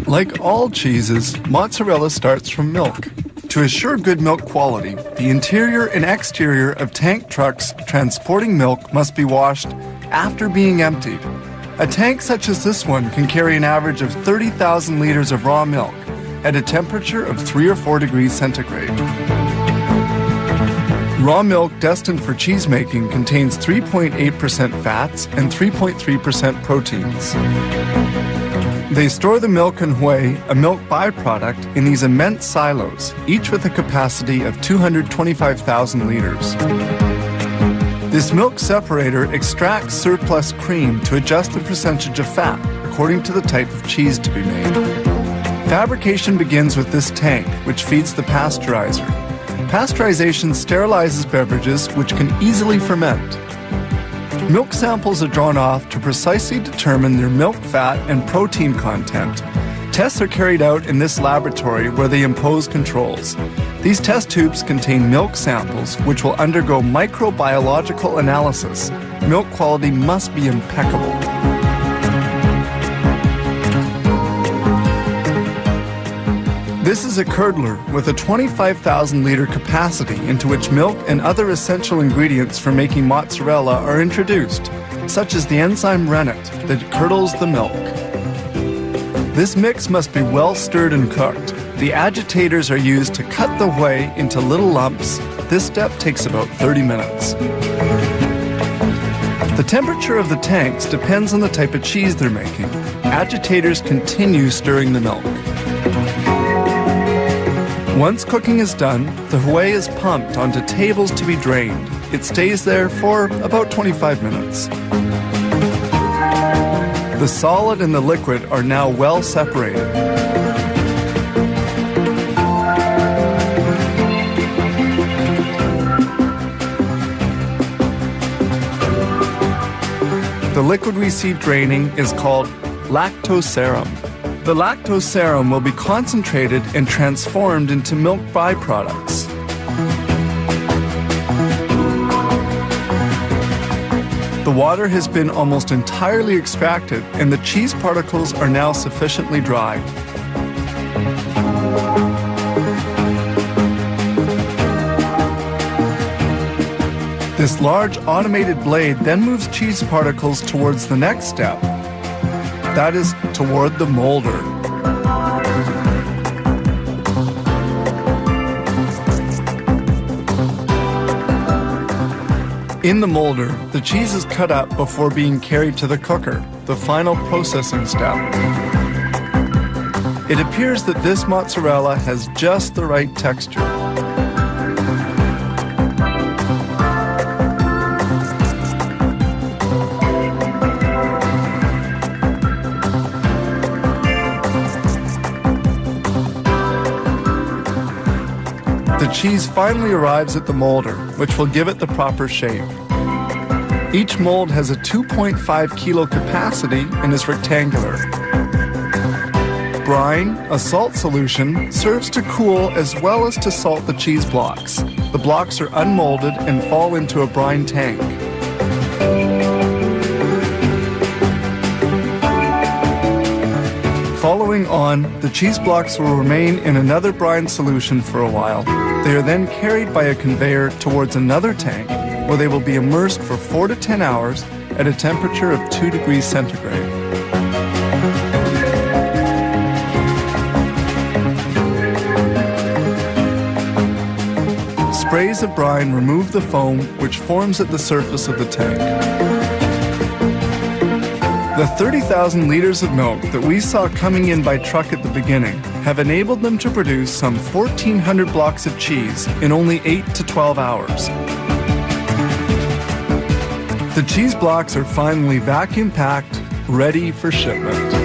Like all cheeses, mozzarella starts from milk. To assure good milk quality, the interior and exterior of tank trucks transporting milk must be washed after being emptied. A tank such as this one can carry an average of 30,000 liters of raw milk at a temperature of 3 or 4 degrees centigrade. Raw milk destined for cheese making contains 3.8% fats and 3.3% proteins. They store the milk and whey, a milk byproduct, in these immense silos, each with a capacity of 225,000 liters. This milk separator extracts surplus cream to adjust the percentage of fat according to the type of cheese to be made. Fabrication begins with this tank, which feeds the pasteurizer. Pasteurization sterilizes beverages which can easily ferment. Milk samples are drawn off to precisely determine their milk fat and protein content. Tests are carried out in this laboratory where they impose controls. These test tubes contain milk samples which will undergo microbiological analysis. Milk quality must be impeccable. This is a curdler with a 25,000 liter capacity into which milk and other essential ingredients for making mozzarella are introduced, such as the enzyme rennet that curdles the milk. This mix must be well stirred and cooked. The agitators are used to cut the whey into little lumps. This step takes about 30 minutes. The temperature of the tanks depends on the type of cheese they're making. Agitators continue stirring the milk. Once cooking is done, the whey is pumped onto tables to be drained. It stays there for about 25 minutes. The solid and the liquid are now well separated. The liquid we see draining is called lactose serum. The lactose serum will be concentrated and transformed into milk byproducts. The water has been almost entirely extracted and the cheese particles are now sufficiently dry. This large automated blade then moves cheese particles towards the next step. That is, toward the molder. In the molder, the cheese is cut up before being carried to the cooker, the final processing step. It appears that this mozzarella has just the right texture. The cheese finally arrives at the molder, which will give it the proper shape. Each mold has a 2.5 kilo capacity and is rectangular. Brine, a salt solution, serves to cool as well as to salt the cheese blocks. The blocks are unmolded and fall into a brine tank. Following on, the cheese blocks will remain in another brine solution for a while. They are then carried by a conveyor towards another tank, where they will be immersed for 4 to 10 hours at a temperature of 2 degrees centigrade. Sprays of brine remove the foam which forms at the surface of the tank. The 30,000 liters of milk that we saw coming in by truck at the beginning have enabled them to produce some 1,400 blocks of cheese in only 8 to 12 hours. The cheese blocks are finally vacuum packed, ready for shipment.